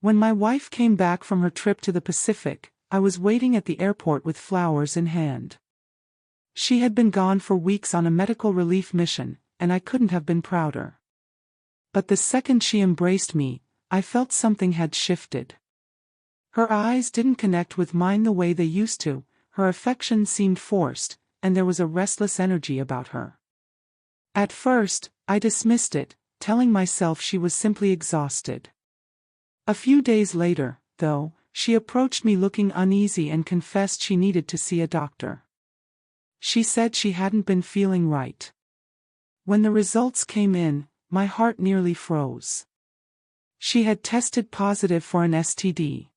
When my wife came back from her trip to the Pacific, I was waiting at the airport with flowers in hand. She had been gone for weeks on a medical relief mission, and I couldn't have been prouder. But the second she embraced me, I felt something had shifted. Her eyes didn't connect with mine the way they used to, her affection seemed forced, and there was a restless energy about her. At first, I dismissed it, telling myself she was simply exhausted. A few days later, though, she approached me looking uneasy and confessed she needed to see a doctor. She said she hadn't been feeling right. When the results came in, my heart nearly froze. She had tested positive for an STD.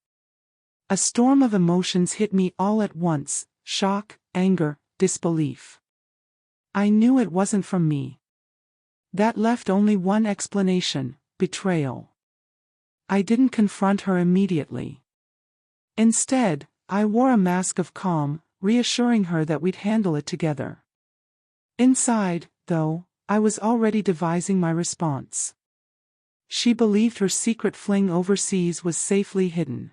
A storm of emotions hit me all at once: shock, anger, disbelief. I knew it wasn't from me. That left only one explanation: betrayal. I didn't confront her immediately. Instead, I wore a mask of calm, reassuring her that we'd handle it together. Inside, though, I was already devising my response. She believed her secret fling overseas was safely hidden.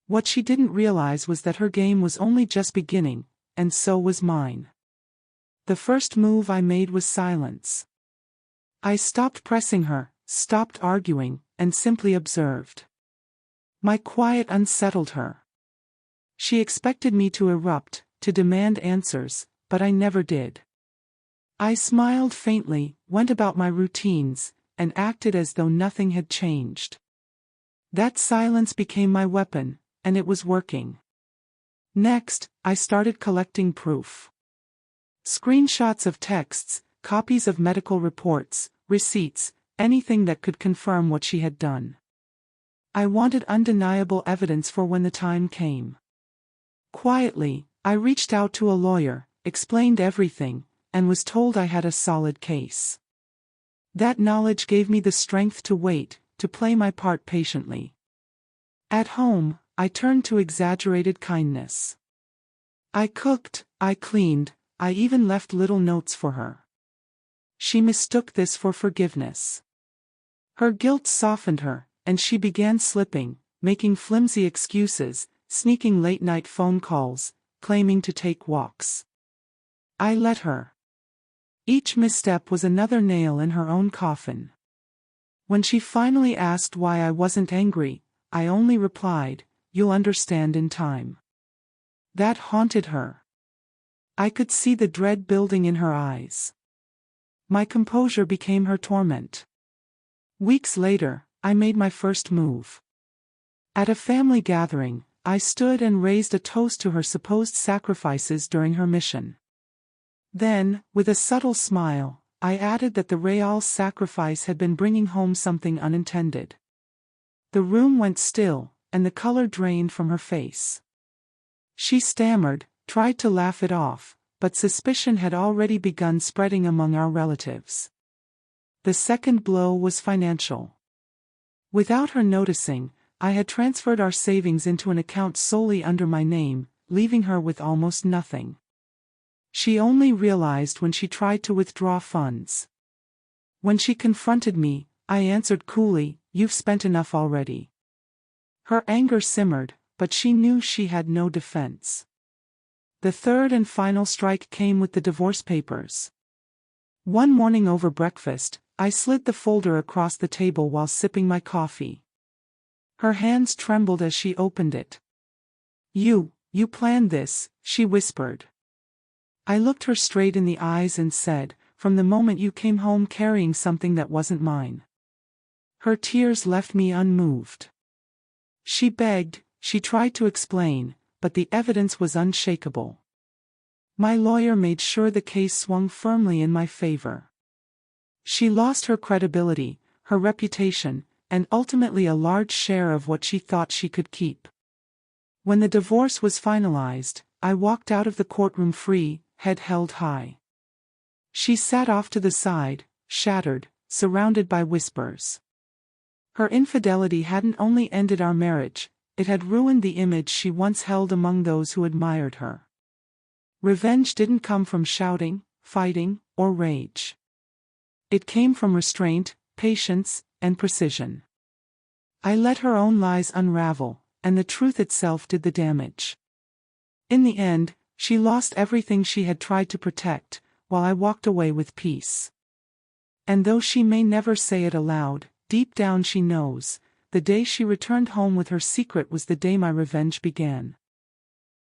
What she didn't realize was that her game was only just beginning, and so was mine. The first move I made was silence. I stopped pressing her, stopped arguing, and simply observed. My quiet unsettled her. She expected me to erupt, to demand answers, but I never did. I smiled faintly, went about my routines, and acted as though nothing had changed. That silence became my weapon, and it was working. Next, I started collecting proof. Screenshots of texts, copies of medical reports, receipts, anything that could confirm what she had done. I wanted undeniable evidence for when the time came. Quietly, I reached out to a lawyer, explained everything, and was told I had a solid case. That knowledge gave me the strength to wait, to play my part patiently. At home, I turned to exaggerated kindness. I cooked, I cleaned, I even left little notes for her. She mistook this for forgiveness. Her guilt softened her, and she began slipping, making flimsy excuses, sneaking late-night phone calls, claiming to take walks. I let her. Each misstep was another nail in her own coffin. When she finally asked why I wasn't angry, I only replied, "You'll understand in time." That haunted her. I could see the dread building in her eyes. My composure became her torment. Weeks later, I made my first move. At a family gathering, I stood and raised a toast to her supposed sacrifices during her mission. Then, with a subtle smile, I added that the Real's sacrifice had been bringing home something unintended. The room went still, and the color drained from her face. She stammered, tried to laugh it off, but suspicion had already begun spreading among our relatives. The second blow was financial. Without her noticing, I had transferred our savings into an account solely under my name, leaving her with almost nothing. She only realized when she tried to withdraw funds. When she confronted me, I answered coolly, "You've spent enough already." Her anger simmered, but she knew she had no defense. The third and final strike came with the divorce papers. One morning over breakfast, I slid the folder across the table while sipping my coffee. Her hands trembled as she opened it. You planned this," she whispered. I looked her straight in the eyes and said, "From the moment you came home carrying something that wasn't mine." Her tears left me unmoved. She begged, she tried to explain, but the evidence was unshakable. My lawyer made sure the case swung firmly in my favor. She lost her credibility, her reputation, and ultimately a large share of what she thought she could keep. When the divorce was finalized, I walked out of the courtroom free, head held high. She sat off to the side, shattered, surrounded by whispers. Her infidelity hadn't only ended our marriage, it had ruined the image she once held among those who admired her. Revenge didn't come from shouting, fighting, or rage. It came from restraint, patience, and precision. I let her own lies unravel, and the truth itself did the damage. In the end, she lost everything she had tried to protect, while I walked away with peace. And though she may never say it aloud, deep down she knows, the day she returned home with her secret was the day my revenge began.